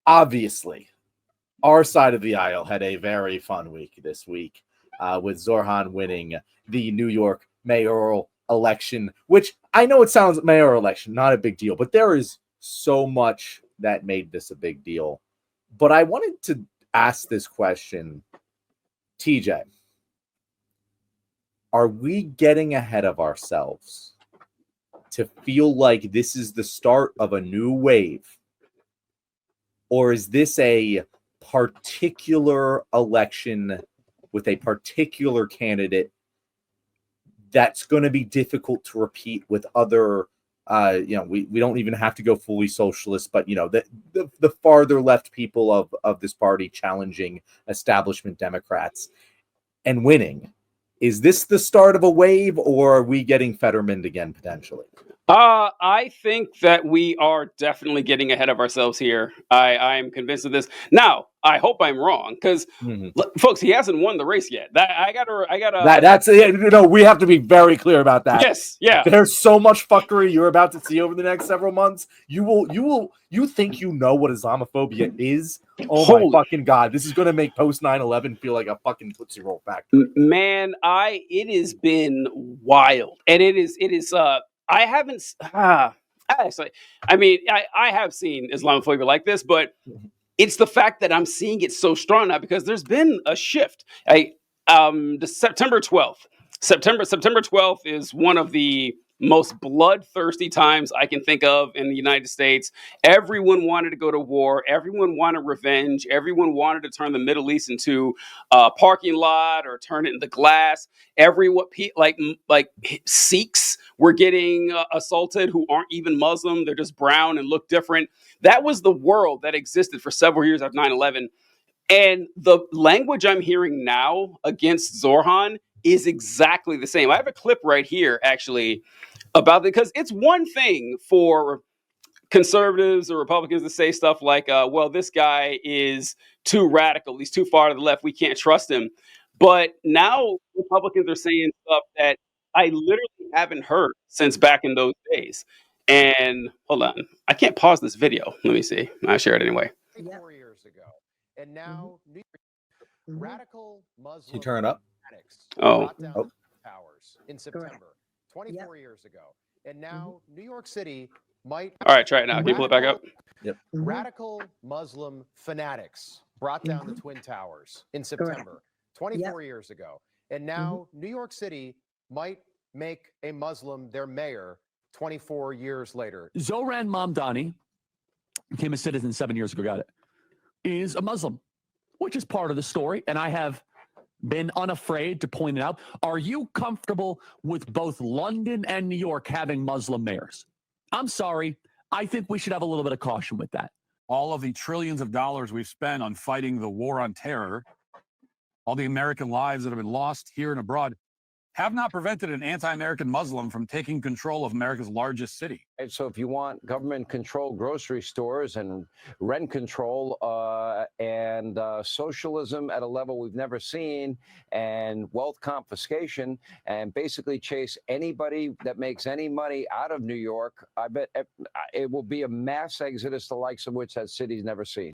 obviously, our side of the aisle had a very fun week this week with Zohran winning the New York mayoral election, which I know it sounds mayoral election, not a big deal, but there is so much that made this a big deal. But I wanted to ask this question, TJ. Are we getting ahead of ourselves to feel like this is the start of a new wave? Or is this a particular election with a particular candidate that's going to be difficult to repeat with other, we don't even have to go fully socialist, but, the farther left people of this party challenging establishment Democrats and winning? Is this the start of a wave, or are we getting Fetterman again, potentially? I think that we are definitely getting ahead of ourselves here. I am convinced of this. Now, I hope I'm wrong, because folks, he hasn't won the race yet. That's we have to be very clear about that. Yes, yeah. There's so much fuckery you're about to see over the next several months. You think you know what Islamophobia is? Oh my fucking God. This is going to make post 9/11 feel like a fucking Tootsie Roll factory. Man, it has been wild. And it is I haven't actually, I have seen Islamophobia like this, but it's the fact that I'm seeing it so strong now because there's been a shift. The September 12th. September 12th is one of the most bloodthirsty times I can think of in the United States. Everyone wanted to go to war. Everyone wanted revenge. Everyone wanted to turn the Middle East into a parking lot or turn it into glass. Like Sikhs were getting assaulted who aren't even Muslim. They're just brown and look different. That was the world that existed for several years after 9/11. And the language I'm hearing now against Zohran is exactly the same. I have a clip right here, actually, about it, because it's one thing for conservatives or Republicans to say stuff like, well, this guy is too radical. He's too far to the left. We can't trust him. But now Republicans are saying stuff that I literally haven't heard since back in those days. And hold on. I can't pause this video. Let me see. I'll share it anyway. 4 years ago. And now radical Muslim you turn it up? Brought down the towers in September 24 years ago. And now New York City might... All right, try it now. Can you pull it back up? Yep. Radical Muslim fanatics brought down the Twin Towers in September 24 years ago. And now New York City might make a Muslim their mayor 24 years later. Zohran Mamdani became a citizen 7 years ago, got it, is a Muslim, which is part of the story. And I have been unafraid to point it out. Are you comfortable with both London and New York having Muslim mayors? I'm sorry. I think we should have a little bit of caution with that. All of the trillions of dollars we've spent on fighting the war on terror, all the American lives that have been lost here and abroad, have not prevented an anti-American Muslim from taking control of America's largest city. And so if you want government-controlled grocery stores and rent control and socialism at a level we've never seen and wealth confiscation and basically chase anybody that makes any money out of New York, I bet it will be a mass exodus the likes of which that city's never seen.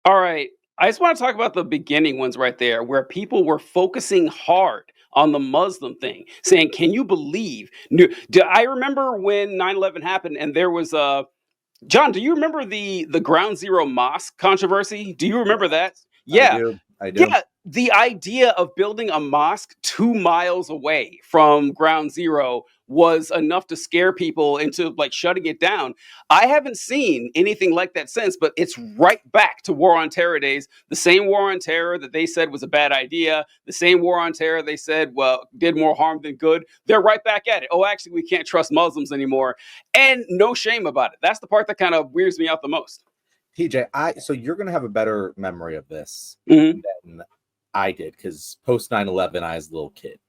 All right. I just want to talk about the beginning ones right there, where people were focusing hard on the Muslim thing, saying, can you believe? I remember when 9/11 happened and there was John, do you remember the Ground Zero Mosque controversy? Do you remember that? Yeah. I do. Yeah. The idea of building a mosque 2 miles away from Ground Zero was enough to scare people into like shutting it down. I haven't seen anything like that since, but it's right back to war on terror days. The same war on terror that they said was a bad idea. The same war on terror they said, well, did more harm than good. They're right back at it. Oh, actually, we can't trust Muslims anymore. And no shame about it. That's the part that kind of weirds me out the most. TJ, so you're going to have a better memory of this than I did, because post 9/11, I was a little kid.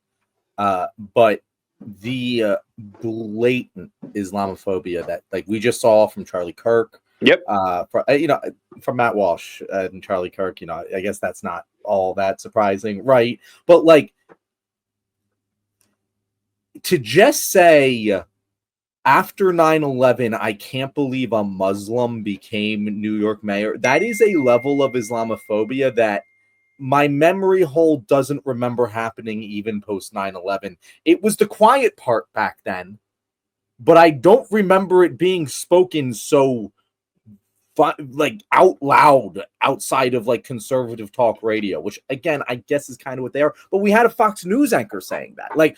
But the blatant Islamophobia that like we just saw from Charlie Kirk, from Matt Walsh and Charlie Kirk, I guess that's not all that surprising, right? But like, to just say, after 9/11, I can't believe a Muslim became New York mayor. That is a level of Islamophobia that my memory hole doesn't remember happening even post 9/11. It was the quiet part back then, but I don't remember it being spoken so like out loud outside of like conservative talk radio, which again I guess is kind of what they are. But we had a Fox News anchor saying that. Like,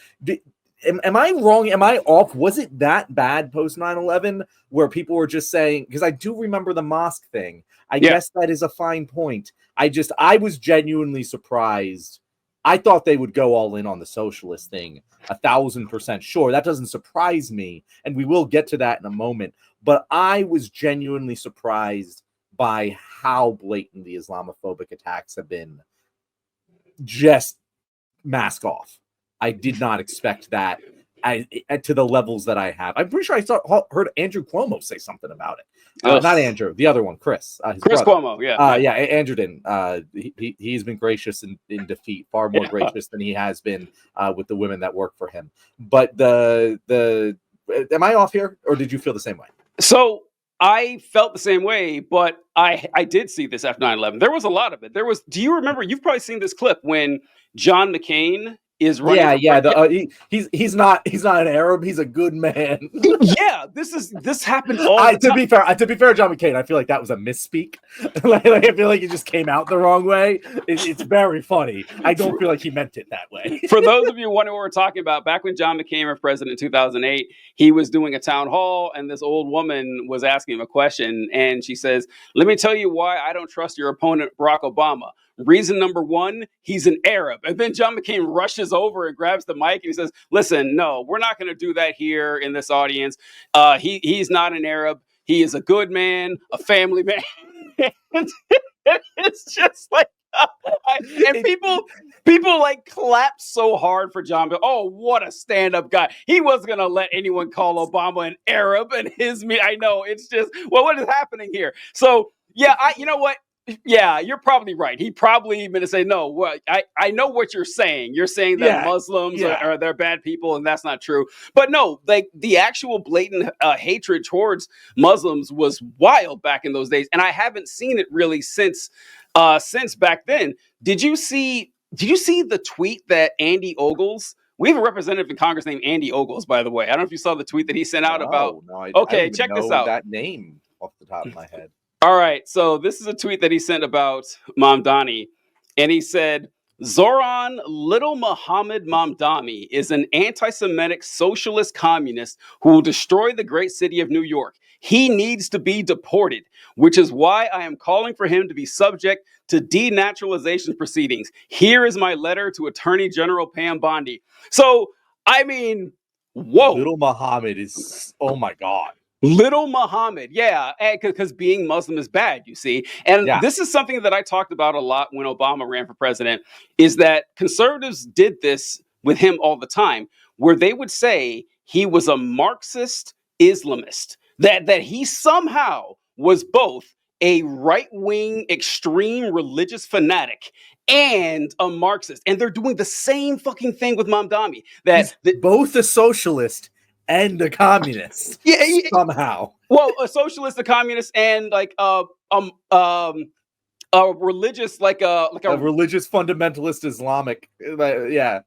am I wrong? Am I off? Was it that bad post 9/11 where people were just saying? Because I do remember the mosque thing. I guess that is a fine point. I was genuinely surprised. I thought they would go all in on the socialist thing, 1,000% sure. That doesn't surprise me, and we will get to that in a moment. But I was genuinely surprised by how blatant the Islamophobic attacks have been. Just mask off. I did not expect that to the levels that I have. I'm pretty sure I heard Andrew Cuomo say something about it. Not Andrew, the other one, Chris. Chris Cuomo, yeah. Yeah, Andrew didn't. He's been gracious in defeat, far more gracious than he has been with the women that work for him. But am I off here, or did you feel the same way? So I felt the same way, but I did see this after 9/11. There was a lot of it. Do you remember? You've probably seen this clip when John McCain is running. He's not an Arab. He's a good man. Yeah, this happened all the time. To be fair, John McCain, I feel like that was a misspeak. like I feel like it just came out the wrong way. It's very funny. I don't feel like he meant it that way. For those of you wondering what we're talking about, back when John McCain was president in 2008, he was doing a town hall, and this old woman was asking him a question, and she says, "Let me tell you why I don't trust your opponent, Barack Obama. Reason number one, he's an Arab." And then John McCain rushes over and grabs the mic and he says, "Listen, no, we're not going to do that here in this audience. He's not an Arab. He is a good man, a family man." It's just like, and people like clap so hard for John. Oh, what a stand-up guy! He wasn't going to let anyone call Obama an Arab, and I know it's just, well, what is happening here? So yeah, you know what? Yeah, you're probably right. He probably even to say, no, well, I know what you're saying. You're saying that Muslims are they're bad people, and that's not true. But no, like the actual blatant hatred towards Muslims was wild back in those days, and I haven't seen it really since back then. Did you see the tweet that Andy Ogles? We have a representative in Congress named Andy Ogles, by the way. I don't know if you saw the tweet that he sent out about. No, I check don't this know out. That name off the top of my head. All right, so this is a tweet that he sent about Mamdani, and he said, "Zohran Little Muhammad Mamdani is an anti-Semitic socialist communist who will destroy the great city of New York. He needs to be deported, which is why I am calling for him to be subject to denaturalization proceedings. Here is my letter to Attorney General Pam Bondi." So, I mean, whoa. Little Muhammad is, oh my God. Little Muhammad, yeah, because being Muslim is bad, you see. And this is something that I talked about a lot when Obama ran for president, is that conservatives did this with him all the time, where they would say he was a Marxist Islamist, that he somehow was both a right-wing extreme religious fanatic and a Marxist. And they're doing the same fucking thing with Mamdani. Both a socialist and a communist. Somehow. Well, a socialist, a communist, and like a religious, like a religious fundamentalist Islamic. Yeah,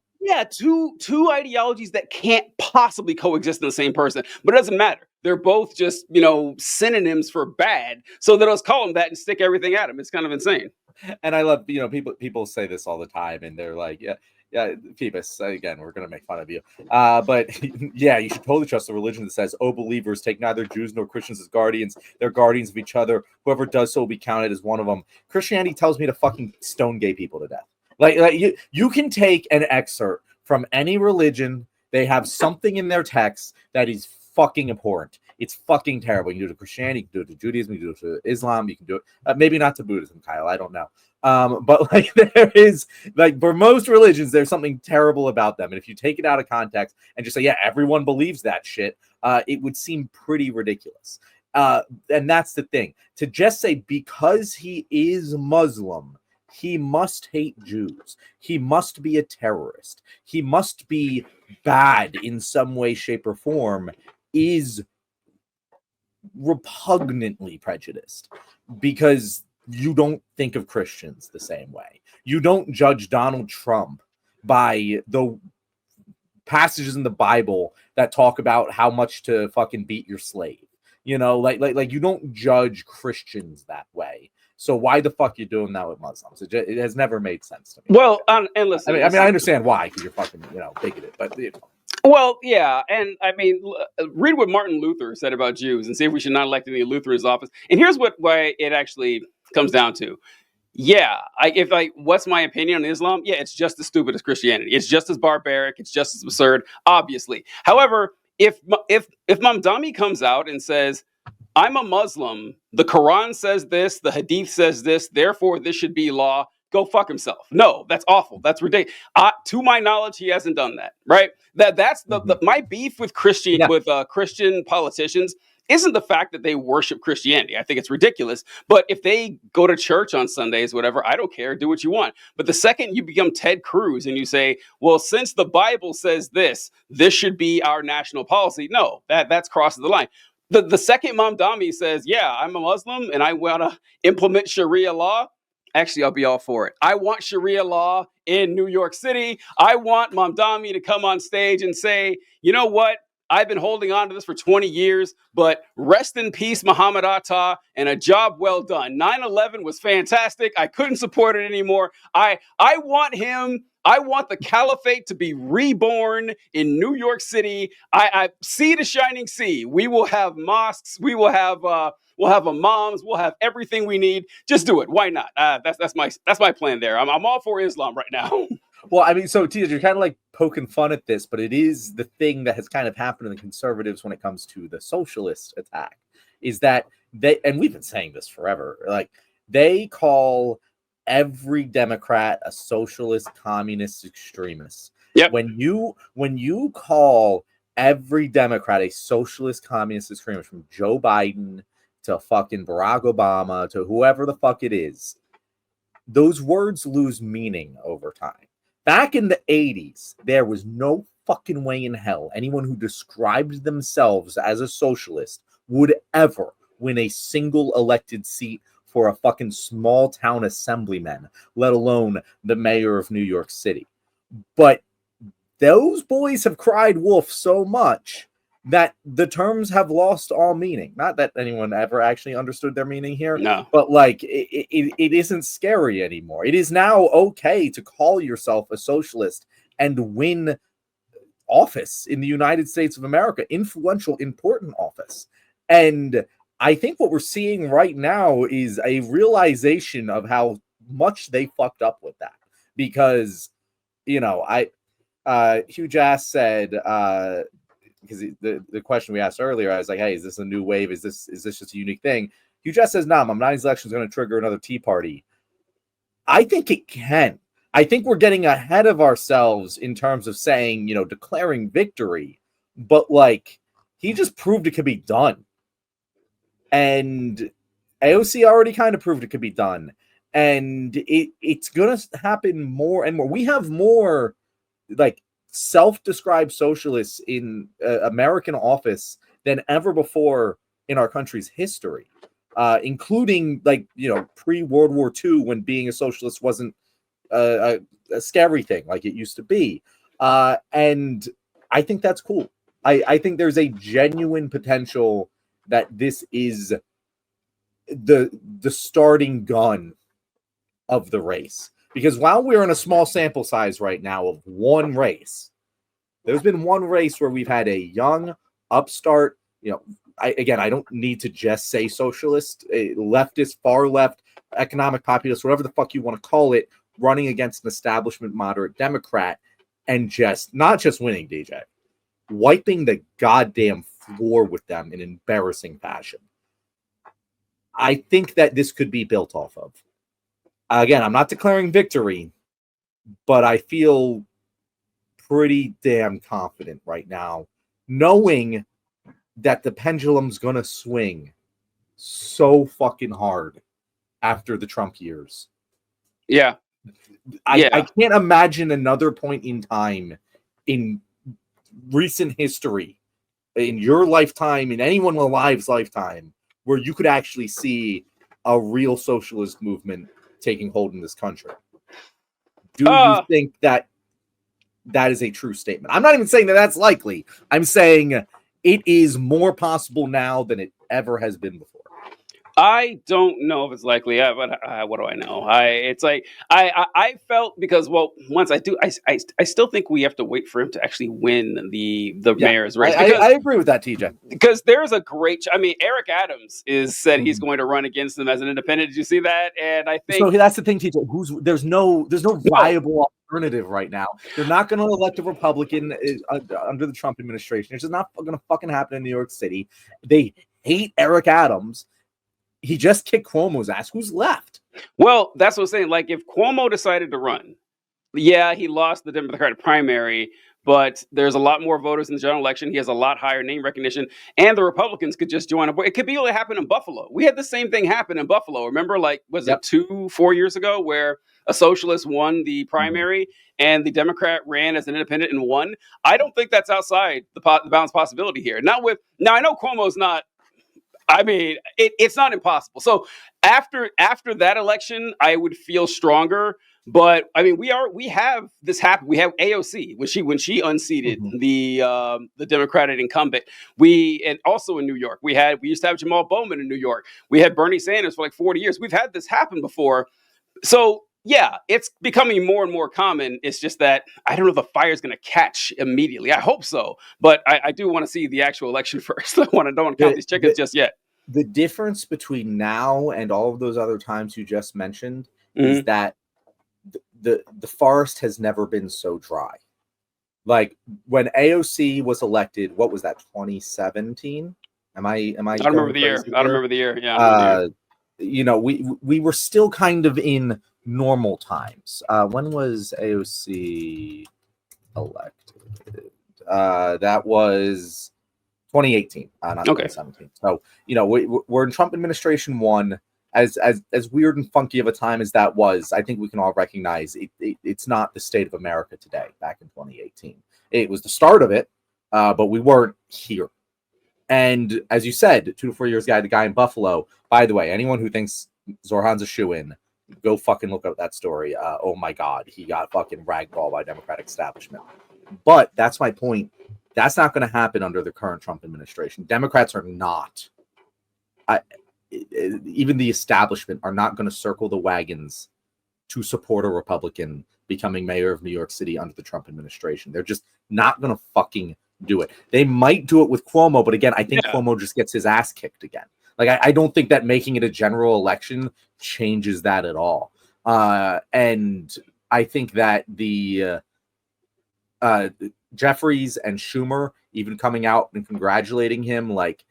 two ideologies that can't possibly coexist in the same person. But it doesn't matter. They're both just, synonyms for bad. So they'll just call them that and stick everything at them. It's kind of insane. And I love, people say this all the time, and they're like, yeah, Phoebus, again, we're going to make fun of you. But yeah, you should totally trust the religion that says, "Oh, believers, take neither Jews nor Christians as guardians. They're guardians of each other. Whoever does so will be counted as one of them." Christianity tells me to fucking stone gay people to death. Like you can take an excerpt from any religion. They have something in their text that is fucking abhorrent. It's fucking terrible. You can do it to Christianity, you can do it to Judaism, you can do it to Islam, you can do it, maybe not to Buddhism, Kyle, I don't know. But like there is, like for most religions, there's something terrible about them. And if you take it out of context and just say, yeah, everyone believes that shit, it would seem pretty ridiculous. And that's the thing. To just say because he is Muslim, he must hate Jews. He must be a terrorist. He must be bad in some way, shape, or form is repugnantly prejudiced because you don't think of Christians the same way. You don't judge Donald Trump by the passages in the Bible that talk about how much to fucking beat your slave. You know, like you don't judge Christians that way. So why the fuck you doing that with Muslims? It has never made sense to me. Well, and listen, I mean, I understand why, because you're fucking, bigoted, but well, yeah, and I mean, read what Martin Luther said about Jews, and see if we should not elect any Luther's office. And here's why it actually comes down to. Yeah, what's my opinion on Islam? Yeah, it's just as stupid as Christianity. It's just as barbaric. It's just as absurd, obviously. However, if Mamdani comes out and says, I'm a Muslim, the Quran says this, the Hadith says this, therefore this should be law, go fuck himself. No, that's awful. That's ridiculous. To my knowledge, he hasn't done that, right? That's my beef with Christian politicians isn't the fact that they worship Christianity. I think it's ridiculous. But if they go to church on Sundays, whatever, I don't care. Do what you want. But the second you become Ted Cruz and you say, well, since the Bible says this should be our national policy. No, that's crossing the line. The second Mamdani says, yeah, I'm a Muslim and I want to implement Sharia law, actually, I'll be all for it. I want Sharia law in New York City. I want Mamdani to come on stage and say, you know what? I've been holding on to this for 20 years, but rest in peace, Muhammad Atta, and a job well done. 9/11 was fantastic. I couldn't support it anymore. I want him. I want the caliphate to be reborn in New York City. I see the shining sea. We will have mosques. We will have imams. We'll have everything we need. Just do it. Why not? That's my plan there. I'm all for Islam right now. Well, I mean, so Tito, you're kind of like poking fun at this, but it is the thing that has kind of happened to the conservatives when it comes to the socialist attack, is that they, and we've been saying this forever, like they call every Democrat a socialist, communist, extremist. Yep. When you call every Democrat a socialist, communist, extremist, from Joe Biden to fucking Barack Obama to whoever the fuck it is, those words lose meaning over time. Back in the 80s, there was no fucking way in hell anyone who described themselves as a socialist would ever win a single elected seat for a fucking small town assemblyman, let alone the mayor of New York City. But those boys have cried wolf so much that the terms have lost all meaning. Not that anyone ever actually understood their meaning here, no. But like it isn't scary anymore. It is now okay to call yourself a socialist and win office in the United States of America, influential, important office. And I think what we're seeing right now is a realization of how much they fucked up with that. Because, Hugh Jass said, because the question we asked earlier, I was like, hey, is this a new wave? Is this just a unique thing? Hugh Jass says, nah, Mamdani's election is going to trigger another Tea Party. I think it can. I think we're getting ahead of ourselves in terms of saying, declaring victory. But, like, he just proved it could be done. And AOC already kind of proved it could be done. And it's going to happen more and more. We have more, like, self-described socialists in American office than ever before in our country's history, including pre-World War II, when being a socialist wasn't a scary thing like it used to be. And I think that's cool. I think there's a genuine potential that this is the starting gun of the race. Because while we're in a small sample size right now of one race, there's been one race where we've had a young, upstart, I don't need to just say socialist, a leftist, far left, economic populist, whatever the fuck you want to call it, running against an establishment moderate Democrat and not just winning, DJ, wiping the goddamn floor with them in embarrassing fashion. I think that this could be built off of. Again, I'm not declaring victory, but I feel pretty damn confident right now, knowing that the pendulum's going to swing so fucking hard after the Trump years. Yeah. I can't imagine another point in time in recent history in your lifetime, in anyone alive's lifetime, where you could actually see a real socialist movement taking hold in this country? Do you think that is a true statement? I'm not even saying that that's likely. I'm saying it is more possible now than it ever has been before. I don't know if it's likely, but what do I know? It's like I felt, because, well, once I still think we have to wait for him to actually win the mayor's race. I agree with that, TJ. Because there's a great, Eric Adams said he's going to run against them as an independent. Did you see that? And I think so. That's the thing, TJ. There's no viable alternative right now. They're not going to elect a Republican under the Trump administration. It's just not going to fucking happen in New York City. They hate Eric Adams. He just kicked Cuomo's ass. Who's left? Well, that's what I'm saying. Like, if Cuomo decided to run, yeah, he lost the Democratic primary, but there's a lot more voters in the general election. He has a lot higher name recognition, and the Republicans could just join up. It could be what happened in Buffalo. We had the same thing happen in Buffalo. Remember, like, was it 4 years ago, where a socialist won the primary and the Democrat ran as an independent and won? I don't think that's outside the balanced possibility here. Now, I know Cuomo's not. It's not impossible. So after that election, I would feel stronger. But we have this happen. We have AOC when she unseated the Democratic incumbent. And also in New York, we used to have Jamal Bowman in New York. We had Bernie Sanders for like 40 years. We've had this happen before. So yeah, it's becoming more and more common. It's just that I don't know if the fire is going to catch immediately. I hope so, but I do want to see the actual election first. I don't want to count these chickens just yet. The difference between now and all of those other times you just mentioned is that the forest has never been so dry. Like, when AOC was elected, what was that, 2017? Am I I don't remember the year. I don't remember the year. Yeah. We were still kind of in normal times. When was AOC elected? That was 2018, not 2017. So, we're in Trump administration 1. As weird and funky of a time as that was, I think we can all recognize it's not the state of America today. Back in 2018, it was the start of it, but we weren't here. And as you said, 2 to 4 years ago, the guy in Buffalo. By the way, anyone who thinks Zohran's a shoo-in, go fucking look up that story. Oh my God, he got fucking ragdolled by Democratic establishment. But that's my point. That's not going to happen under the current Trump administration. Democrats are not. Even the establishment are not going to circle the wagons to support a Republican becoming mayor of New York City under the Trump administration. They're just not going to fucking do it. They might do it with Cuomo, but again, I think Cuomo just gets his ass kicked again. Like, I don't think that making it a general election changes that at all. And I think that the Jeffries and Schumer even coming out and congratulating him, like,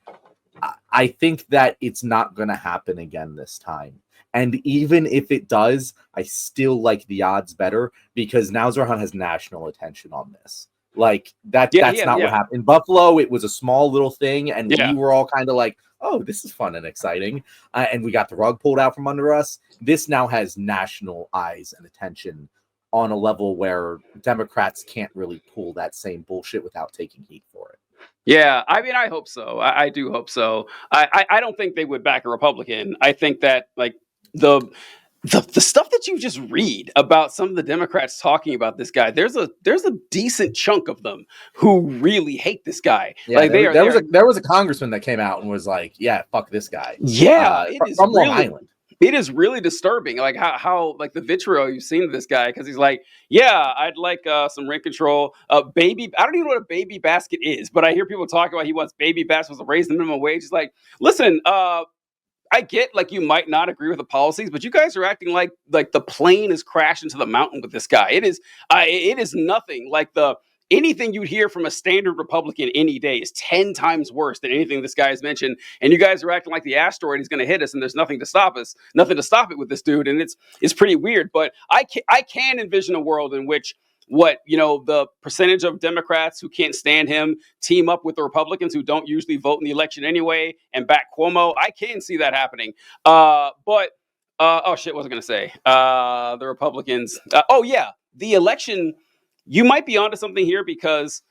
I think that it's not going to happen again this time. And even if it does, I still like the odds better, because now Zohran has national attention on this. Like, that's not what happened. In Buffalo, it was a small little thing, and we were all kind of like, oh, this is fun and exciting. And we got the rug pulled out from under us. This now has national eyes and attention on a level where Democrats can't really pull that same bullshit without taking heat for it. Yeah, I hope so. I do hope so. I don't think they would back a Republican. I think that, like, the stuff that you just read about some of the Democrats talking about this guy, there's a decent chunk of them who really hate this guy. Yeah, like, there was a congressman that came out and was like, "Yeah, fuck this guy." Yeah, from Long Island. It is really disturbing, like how like the vitriol you've seen of this guy, because he's like, yeah, I'd like some rent control. Baby, I don't even know what a baby basket is, but I hear people talk about he wants baby baskets to raise the minimum wage. It's like, listen, I get, like, you might not agree with the policies, but you guys are acting like the plane is crashed into the mountain with this guy. It is nothing like anything you'd hear from a standard Republican any day is 10 times worse than anything this guy has mentioned. And you guys are acting like the asteroid is going to hit us and there's nothing to stop it with this dude. And it's pretty weird. But I can envision a world in which the percentage of Democrats who can't stand him team up with the Republicans who don't usually vote in the election anyway and back Cuomo. I can see that happening. Oh shit, what was I going to say? The Republicans. The election. You might be onto something here, because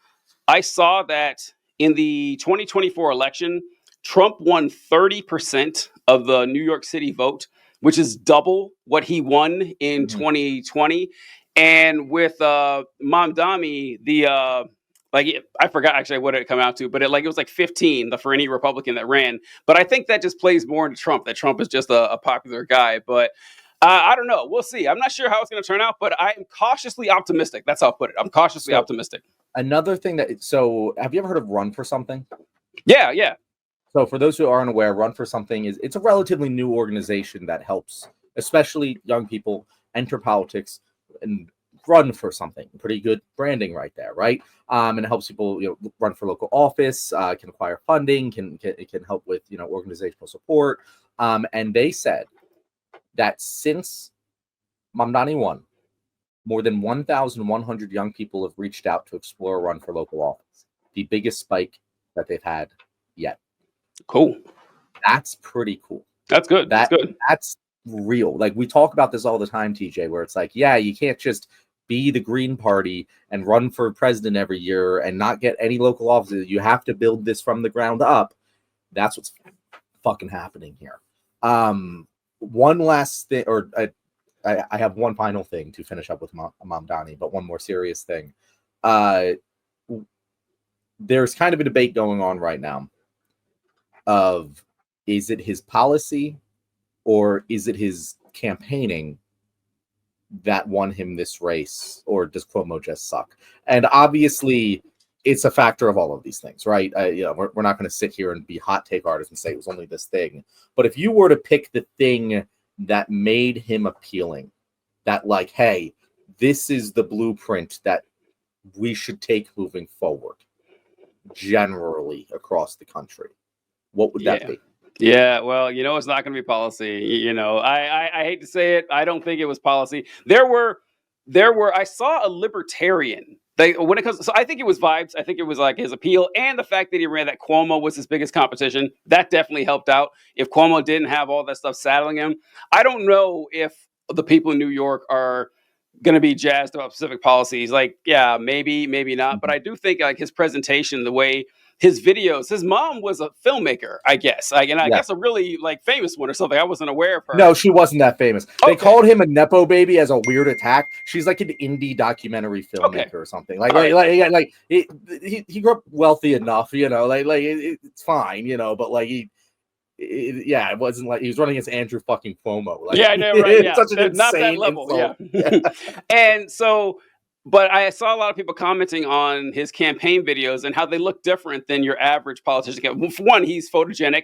I saw that in the 2024 election, Trump won 30% of the New York City vote, which is double what he won in 2020. And with Mamdani, I forgot actually what it come out to, but it was like 15 for any Republican that ran. But I think that just plays more into Trump, that Trump is just a popular guy. But I don't know. We'll see. I'm not sure how it's going to turn out, but I'm cautiously optimistic. That's how I'll put it. I'm cautiously optimistic. Another thing so have you ever heard of Run for Something? Yeah. So for those who aren't aware, Run for Something it's a relatively new organization that helps, especially young people, enter politics and run for something. Pretty good branding right there, right? And it helps people, run for local office, can acquire funding, it can help with, organizational support. And they said that since Mamdani won, more than 1,100 young people have reached out to explore a run for local office. The biggest spike that they've had yet. Cool. That's pretty cool. That's good. That's good. That's real. Like, we talk about this all the time, TJ, where it's like, yeah, you can't just be the Green Party and run for president every year and not get any local offices. You have to build this from the ground up. That's what's fucking happening here. One last thing, or I have one final thing to finish up with Mamdani, but one more serious thing. There's kind of a debate going on right now of, is it his policy or is it his campaigning that won him this race, or does Cuomo just suck? And obviously it's a factor of all of these things, right? We're not going to sit here and be hot take artists and say it was only this thing. But if you were to pick the thing that made him appealing, that hey, this is the blueprint that we should take moving forward, generally across the country, what would that be? Yeah, well, it's not going to be policy. I hate to say it. I don't think it was policy. There were. I saw a libertarian. When it comes, so I think it was vibes. I think it was his appeal and the fact that he ran, that Cuomo was his biggest competition. That definitely helped out. If Cuomo didn't have all that stuff saddling him, I don't know if the people in New York are going to be jazzed about specific policies. Yeah, maybe not. But I do think his presentation, the way his videos, his mom was a filmmaker, I guess. I guess a really famous one or something. I wasn't aware of her. No, she wasn't that famous. Okay. They called him a Nepo baby as a weird attack. She's like an indie documentary filmmaker or something. He grew up wealthy enough, it's fine, but it wasn't like he was running against Andrew fucking Cuomo. Yeah, I know, right? Yeah, such an not that insane level. insult. Yeah. And so, but I saw a lot of people commenting on his campaign videos and how they look different than your average politician. For one, he's photogenic,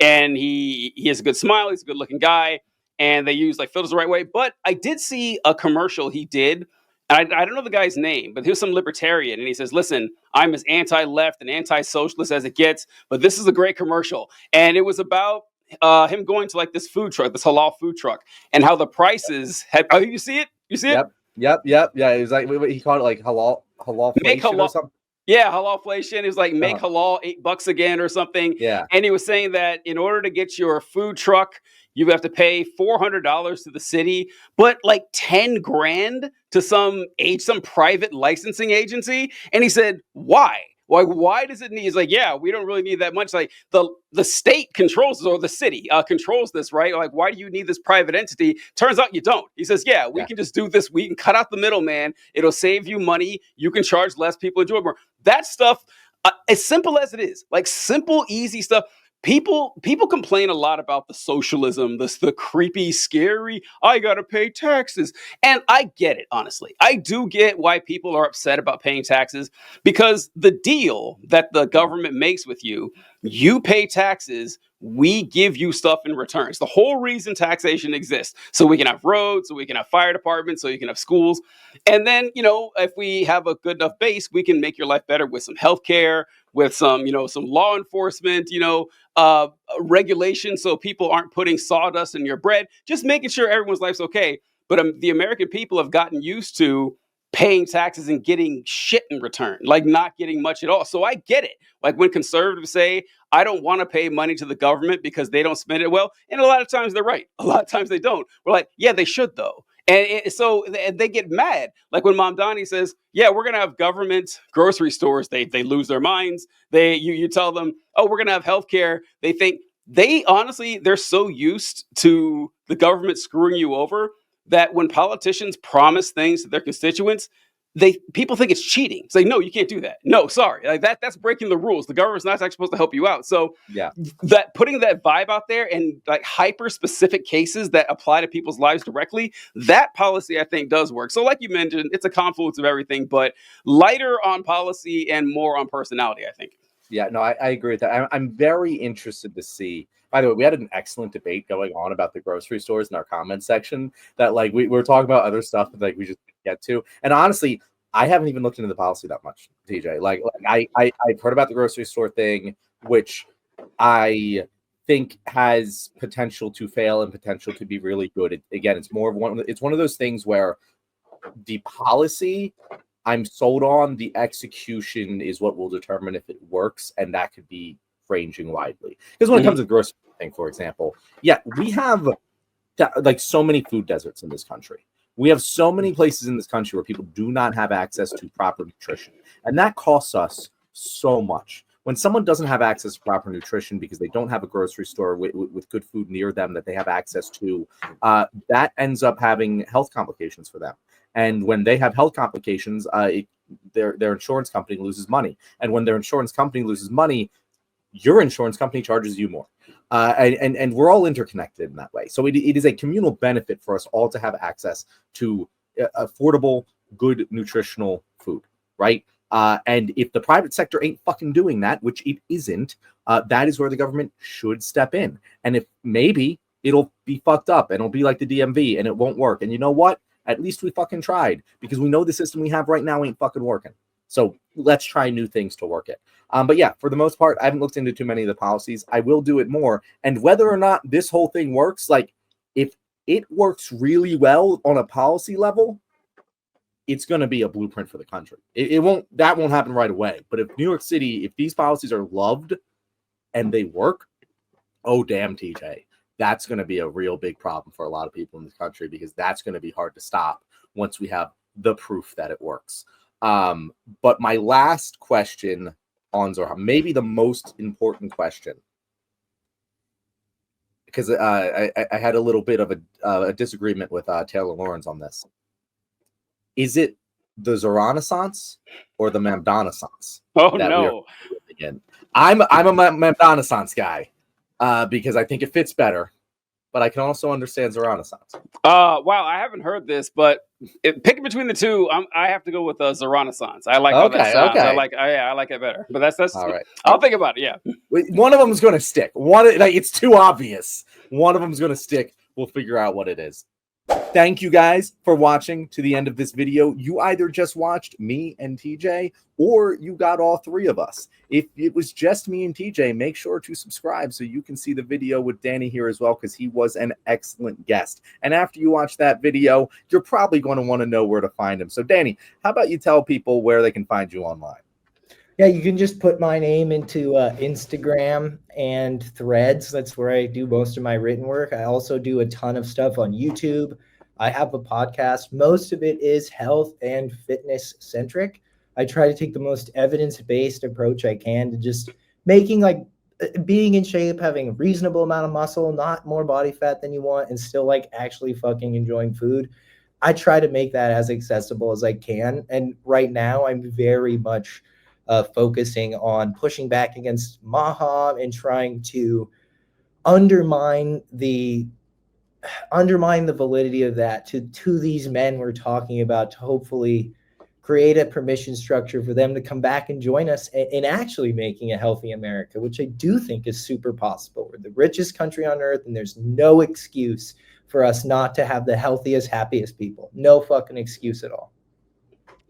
and he has a good smile. He's a good looking guy, and they use filters the right way. But I did see a commercial he did. I don't know the guy's name, but he was some libertarian, and he says, "Listen, I'm as anti-left and anti-socialist as it gets, but this is a great commercial." And it was about him going to this food truck, this halal food truck, and how the prices had. Oh, you see it? You see it? Yep. Yeah, it was he called it halal or something. Yeah, halal-flation. It was make halal $8 again or something. Yeah. And he was saying that in order to get your food truck, you have to pay $400 to the city, but $10 grand to some private licensing agency. And he said, why? Why does it need? He's yeah, we don't really need that much. The state controls this, or the city controls this, right? Why do you need this private entity? Turns out you don't. He says, yeah, we can just do this. We can cut out the middleman. It'll save you money. You can charge less. People enjoy it more. That stuff, as simple as it is, simple, easy stuff. People complain a lot about the socialism, the creepy, scary, I gotta pay taxes. And I get it, honestly. I do get why people are upset about paying taxes, because the deal that the government makes with you, you pay taxes, we give you stuff in return. It's the whole reason taxation exists. So we can have roads, so we can have fire departments, so you can have schools. And then, if we have a good enough base, we can make your life better with some healthcare, with some law enforcement, regulation, so people aren't putting sawdust in your bread, just making sure everyone's life's okay. But the American people have gotten used to paying taxes and getting shit in return, not getting much at all. So I get it. When conservatives say, I don't want to pay money to the government because they don't spend it well, and a lot of times they're right. A lot of times they don't. We're yeah, they should though. And they get mad. Like when Mamdani says, yeah, we're going to have government grocery stores. They lose their minds. You tell them, oh, we're going to have healthcare. They think they're so used to the government screwing you over that when politicians promise things to their constituents, people think it's cheating. It's like, no, you can't do that. No, sorry. Like that's breaking the rules. The government's not actually supposed to help you out. So Yeah. that putting that vibe out there and like hyper specific cases that apply to people's lives directly, that policy I think does work. So like you mentioned, it's a confluence of everything, but lighter on policy and more on personality, I think. Yeah, no, I agree with that. I'm very interested to see. By the way, we had an excellent debate going on about the grocery stores in our comment section that like we were talking about other stuff that like we just didn't get to. And honestly, I haven't even looked into the policy that much, TJ. Like I've heard about the grocery store thing, which I think has potential to fail and potential to be really good. Again, it's more of it's one of those things where the policy I'm sold on, the execution is what will determine if it works, and that could be ranging widely. Because when it comes to the grocery thing, for example, yeah, we have like so many food deserts in this country. We have so many places in this country where people do not have access to proper nutrition, and that costs us so much. When someone doesn't have access to proper nutrition because they don't have a grocery store with good food near them that they have access to, that ends up having health complications for them. And when they have health complications, their insurance company loses money. And when their insurance company loses money, your insurance company charges you more. And we're all interconnected in that way. So it is a communal benefit for us all to have access to affordable, good, nutritional food, right? And if the private sector ain't fucking doing that, which it isn't, that is where the government should step in. And if maybe it'll be fucked up and it'll be like the DMV and it won't work. And you know what? At least we fucking tried, because we know the system we have right now ain't fucking working. So let's try new things to work it. But yeah, for the most part, I haven't looked into too many of the policies. I will do it more. And whether or not this whole thing works, like if it works really well on a policy level, it's going to be a blueprint for the country. That won't happen right away. But if New York City, if these policies are loved and they work, oh damn, TJ, that's going to be a real big problem for a lot of people in this country, because that's going to be hard to stop once we have the proof that it works. But my last question on Zohran, maybe the most important question, because I had a little bit of a disagreement with Taylor Lawrence on this. Is it the Zohran-assance or the Mamdani-assance? Oh no! Again, I'm a Mamdani-assance guy because I think it fits better, but I can also understand Zohran-assance. Wow, I haven't heard this, but picking between the two, I have to go with Zohran-assance. I like how that sounds. Okay. I like it better. But that's all right. I'll think about it. Yeah, one of them is going to stick. It's too obvious. One of them is going to stick. We'll figure out what it is. Thank you guys for watching to the end of this video. You either just watched me and TJ, or you got all three of us. If it was just me and TJ, make sure to subscribe so you can see the video with Danny here as well, because he was an excellent guest. And after you watch that video, you're probably going to want to know where to find him. So Danny, how about you tell people where they can find you online? Yeah, you can just put my name into Instagram and Threads. That's where I do most of my written work. I also do a ton of stuff on YouTube. I have a podcast. Most of it is health and fitness centric. I try to take the most evidence-based approach I can to just making like being in shape, having a reasonable amount of muscle, not more body fat than you want, and still like actually fucking enjoying food. I try to make that as accessible as I can. And right now I'm very much focusing on pushing back against Maham and trying to undermine the validity of that to these men we're talking about, to hopefully create a permission structure for them to come back and join us in actually making a healthy America, which I do think is super possible. We're the richest country on earth, and there's no excuse for us not to have the healthiest, happiest people. No fucking excuse at all.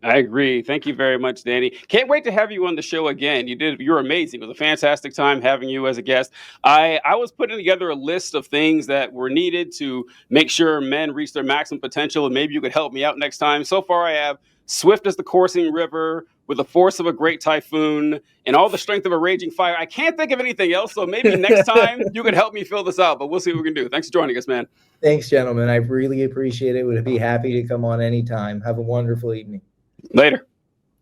I agree. Thank you very much, Danny. Can't wait to have you on the show again. You're amazing. It was a fantastic time having you as a guest. I was putting together a list of things that were needed to make sure men reach their maximum potential, and maybe you could help me out next time. So far, I have swift as the coursing river, with the force of a great typhoon, and all the strength of a raging fire. I can't think of anything else, so maybe next time you can help me fill this out, but we'll see what we can do. Thanks for joining us, man. Thanks, gentlemen. I really appreciate it. Would be happy to come on anytime. Have a wonderful evening. Later.